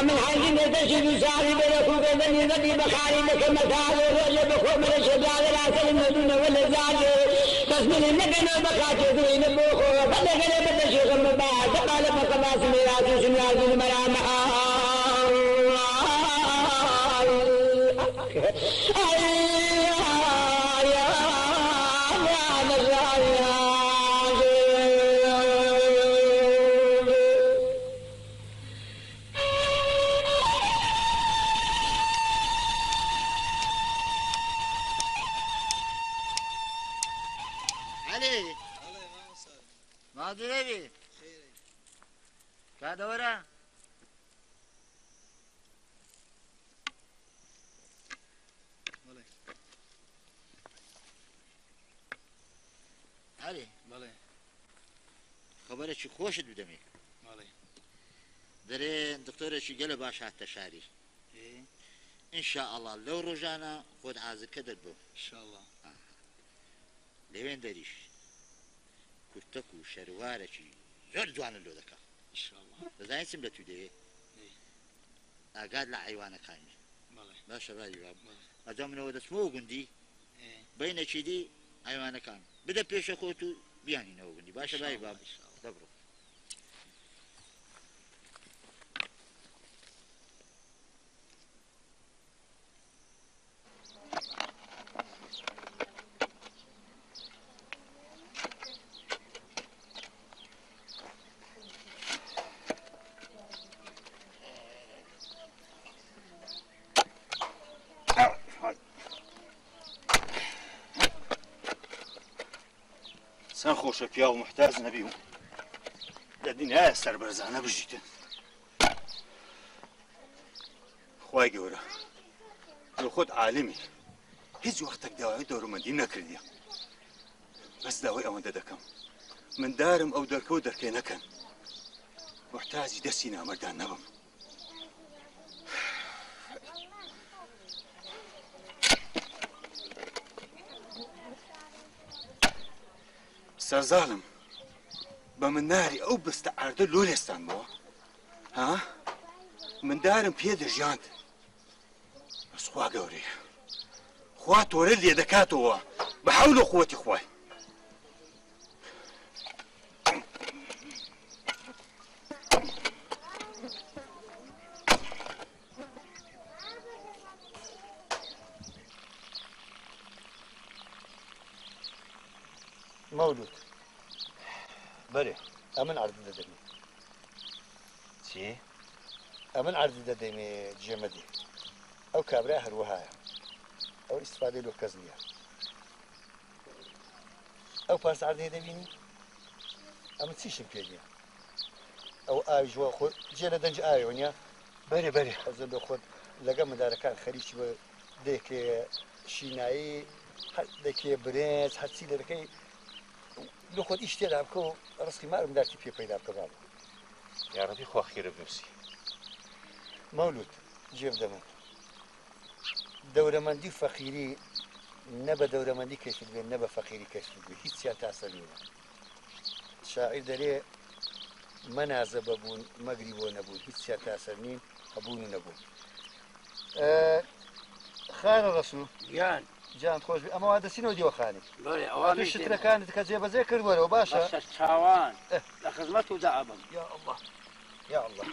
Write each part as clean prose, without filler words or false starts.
من حاجين تشد ساري بلكو كذني ذبي بخاري لك مثال ولا بخو من الشباب لا سلم دون ولا زاد تصميم النبي بخاتي ذوين بخو بدك بدك شيخ مبارك قال فقباس ميراث سنياز المرام ما ادري كذا ورا علي بله خبرك شي خوش بدمي بله درين دكتور شي قال باش حتى شاري ايه ان شاء الله لو رجعنا خد عازك كدبو ان شاء الله لوين دريش كرتكو شروارشي زور جوان اللو دكا ان شاء الله بزاين سملتو دي ايه اقاد لعيوانا كاينه بله باشا باي باب بله ادم نو دسمو غندي ايه بين شيدي ايوانا كان بدا بيش اخوتو بياني نو غندي باشا باي باب ان شاء الله دبرو سان خوش پیا و محتاج نبیو لدنیا سربرزانه بجیتن خوای گوره لو خود عالمی هیچ وقتك داوای دورمندی نکردی بس داوای ئەوەندە دەکەم من دارم ئەو دەرکە و دەرکەی نەکەن محتاجی دەستی نامەردان نەبم سەرزاڵم بە من ناری ئەو بستە ئاردە لۆلێستان بووە ها من دارم پێ دەژیاند بەس خوا گەورەیە خوا تۆرە لێ دەکاتەوە بە حەول و قووەتی خوای مولود بله ئەمن عرض دەدەمێ چی؟ ئەمن عرض دەدەمێ جێمەدی ئەو کابرا هەروەهایە ئەو ئیسفادەی لۆ کەس نییە ئەو پاس عرضی دەبینی ئەمە چیشم پێ نییە ئەو ئاوی ژوە خۆ جێ لە دەنج ئاویەوە نییە بەرێ بەرێ حەزە لە خۆت لەگە مندارەکان خەریکی بە دێکێ شینایی دەکێ برنج هەرچی لە دەکەی لە خۆت ئیش تێدا بکە و ڕسکی مارم دارتی پێ پەیدا بکە باڵ یارەبی خوا خێرە بنووسی مولود جێب دەمە دەورەمەندی و فەقیری نە بە دەورەمەندی کەشت بێ نە بە فەقیری کەشت بێ هیچیان تاسە نیوە شاعیر دەرێ مەنازە بەبوون مەگری بۆ نەبوون هیچیان تاسەر نین هەبوون و نەبوون خانە ڕەسوو گیان جان خۆش بێ ئەمەوا دەچینەوە دیوەخانێ بەڵێ ئەوانەی شتەکانت کە جێبەجێ کردوەرەوە باشە بەسە چاوان لە خزمەت و دەعەبم یا الله یا الله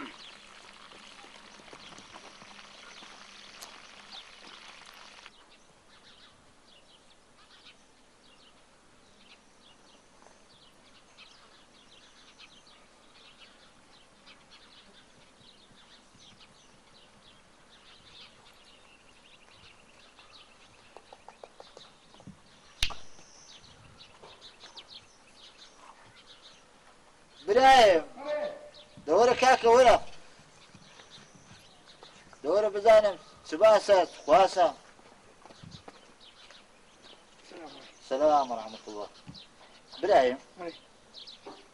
برايم دورة كاكا ورا دورة بزانم سباسة خواسة السلام ورحمة الله برايم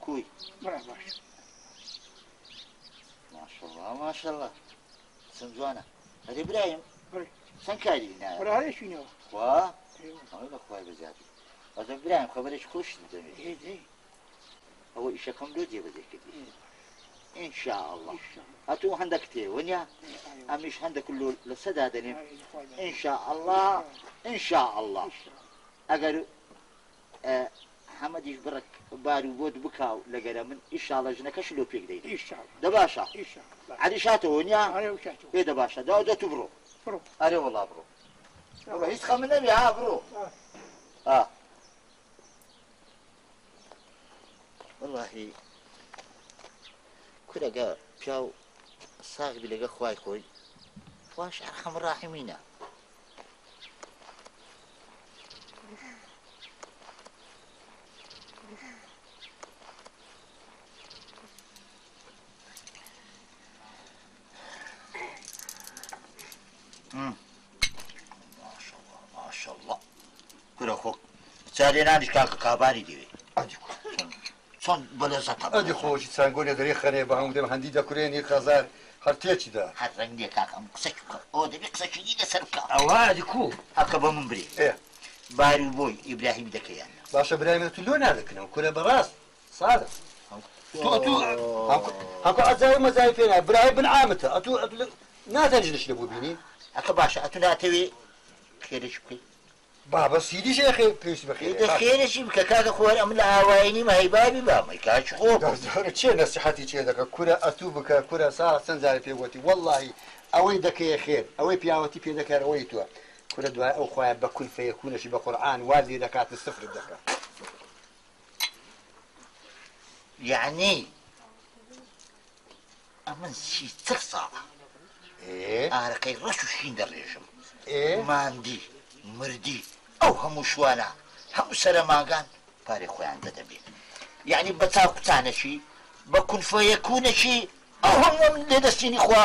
كوي مرحبا ما شاء الله ما شاء الله سنجوانا هذي برايم بله. سنكاري هنا ولا هذا شنو خوا ايوه أقول لك خواي بزاتي هذا برايم خبرش خوش دمي ايه ايه ئیشەکەم لۆ جێبەجێ کردی ئینشاءالله هەتوو هەندێک تێوەنیا ئەمیش هەندێک لە سەدا دەنێم ئینشاءالله ئینشاءالله ئەگەر حەمەدیش بڕک بار و بۆت بکاو لەگەرە من ئیشاڵە ژنەکەش لۆ پێک دەیت دە باشە عەلی شاتەوە نیا پێ دە باشە داودە تو بڕۆ ئەرێ وەڵا بڕۆ بڕۆ هیچ خەمە نەبێ ها بڕۆ واللهی کورەگە پیاو ساغبی لەگە خوای خۆی واش ئەرحەم ڕاحیمینە ماشەڵڵا کورە خۆ چارێ نانیش کاکە کاباری دەوێت چۆن بەلەزەتە ئەدی خۆشی چانگۆنێ دەری خەرێ بە هەموو دەم هەندی دەکورێنی خەزار هەر تێکیدا هەر ڕەنگێ کاکەم قسەی بکە ئەوە دەبێت قسەکی لەسەر بکە ئەوادی کو هەکە بە من برێ باری و بۆی ئیبراهیم دەکەیان باشە برایمە تو لۆ نادەکەنەوە کورە بەڕاست سادە هەکو ئەزای مەزای پێنا برای بن عامتە ئەتو ناتەنجنش لە بۆ بینی ئەکە باشە ئەتو ناتەوێ خێرش بکەیت بابە سیدی شێخێ پێویست بەخێ خێرشی بکە کاکە خۆر ئەم لە ئاوایانی مەهیبابی بامەی کاچ خۆ چێ نەسیحەتی چێ دەکە کورە ئەتوو بکە کورە سا چەند جارە پێوەتی وەڵڵاهی ئەوەی دەکەیە خێر ئەوەی پیاوەتی پێ دەکارەوەی تووە کورە دوای ئەو خۆیان بە کون فەیەکونەشی بە قورئان وا لێ دەکاتە سفر دەکات یعنی ئەمن چەند ساڵە ئارەکەی ڕەش و شین دەڕێژم ماندی مردی ئەو هەموو شوانە هەموو سەرەماگان پارێ خۆیان دەدەبێت یعنی بە چاو قوتانەشی بە کونفەیەکونەشی ئەو هەموو من لێ دەستینی خوا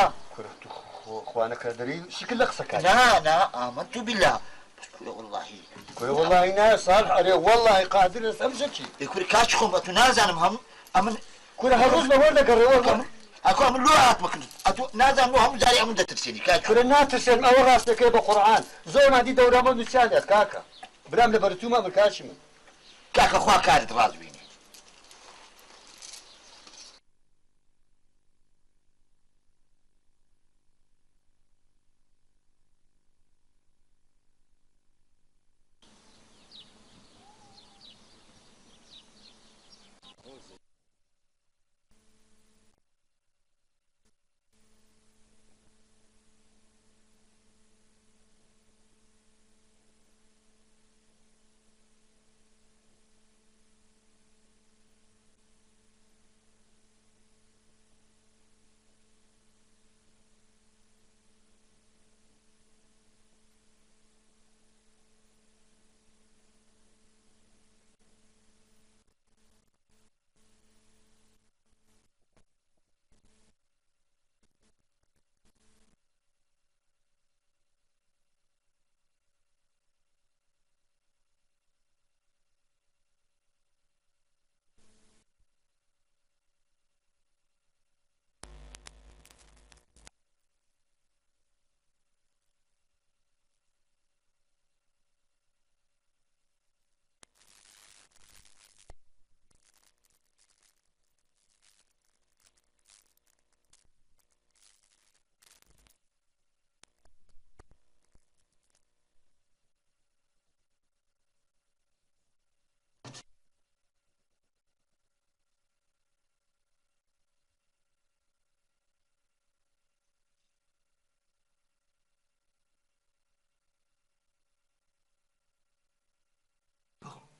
خوانەکە دەری شکل لە قسەکە نا ئامن تو بیلا واللهی کورە وەڵڵاهی نایە ساڵح ئەرێ وەڵڵاهی قادر لەس ئەم شەکی کوری کاچ خۆم ئەتو نازانم هەموو ئەمن کورە هەڕۆژ لە وەردەگەڕێەوە ئەکۆ ئەمن لۆ هاتمەکرد ئەتو نازانم هەموو جاری ئەمن دەترسێنی کاچ کورە ناترسێن ئەوە ڕاستەکەی بە قورئان زۆر مادی دەورامە نووسیانێت کاکە برام لە بەرتومە بکاشی من کاکە خوا کارت ڕاست بینی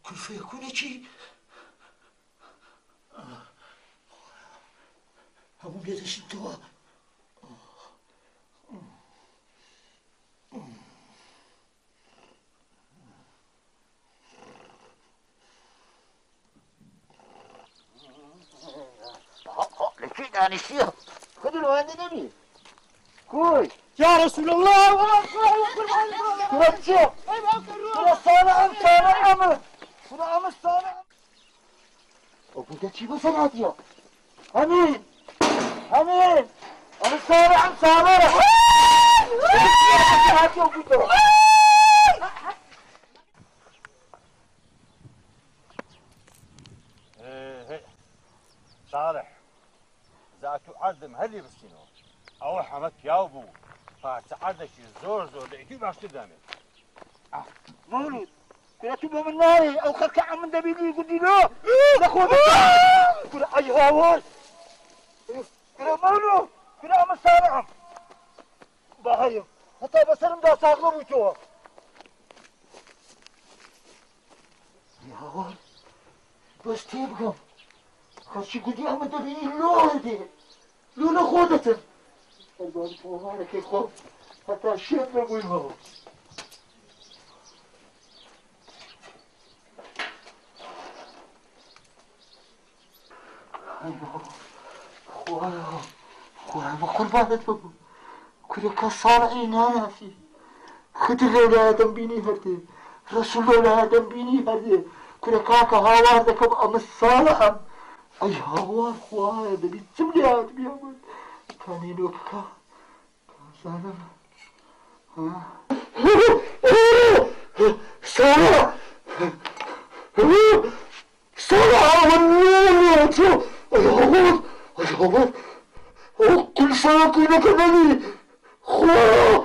کونفەیەکونێکی هەموو لێ دەشتەوە لەکوێ دانیشتیە خودی لەوانە نەبی کوی يا رسول الله كرة صانع أمر صانع وقلت شي بس هاتيو أمين أمين أنا صانع هاتيو قلت صالح ذاتو عردم هەلی بچینەوە ئەوە حەمە پیاو بوو پارچە عەردێکی زۆر زۆر دەیتی باشتر دامێت مولود كنا تبغى من ناري او خركع من دبيلي قدي له نخوض كنا اي هاوال كنا مولود كنا عم سارعم باهيم حتى بسرم دا ساغلو بيتوا يا هاوال بس تبغى خشي قدي عم دبيلي له دي لو نخوضته الباب فوهارك يخوف حتى الشيخ نقول هو خواهي بقربانت بابا كل كالصالحين أنا في خدر لا آدم بيني هردي رسول لا آدم بيني هردي كل كاكا هاوار دكب أم الصالحة أي هاوار خواهي دبي تسملي آدم يا من كان ينوك كان ظالم صالح صالح والنور أيوه كل سنة كنا كذلك خواه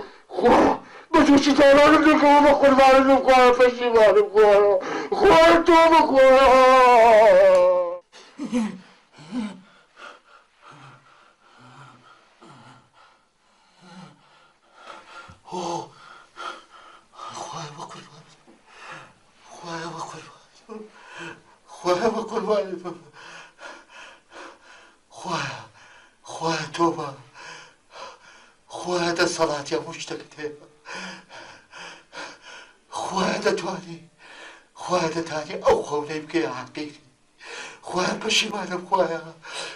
بجوشي تعالى لك وما قربان لك خواه فشيبان لك خواه توبة خواه خواه بقربان خواه بقربان خواه بقربان خواه توبة خواه دا صلاة يا مشتكتين خواه دا تواني خواه دا تاني أو خولي بكي عقيقي خواه بشيمانم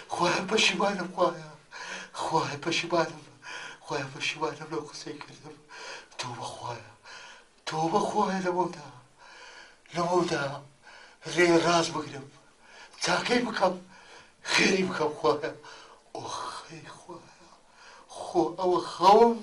خواه بشيمانم خواه بشيمانم لو قصي كردم توبة خواه لموتا ري راز بقرم تاكي بكم خيري بكم خواه أخي خواه أو خوف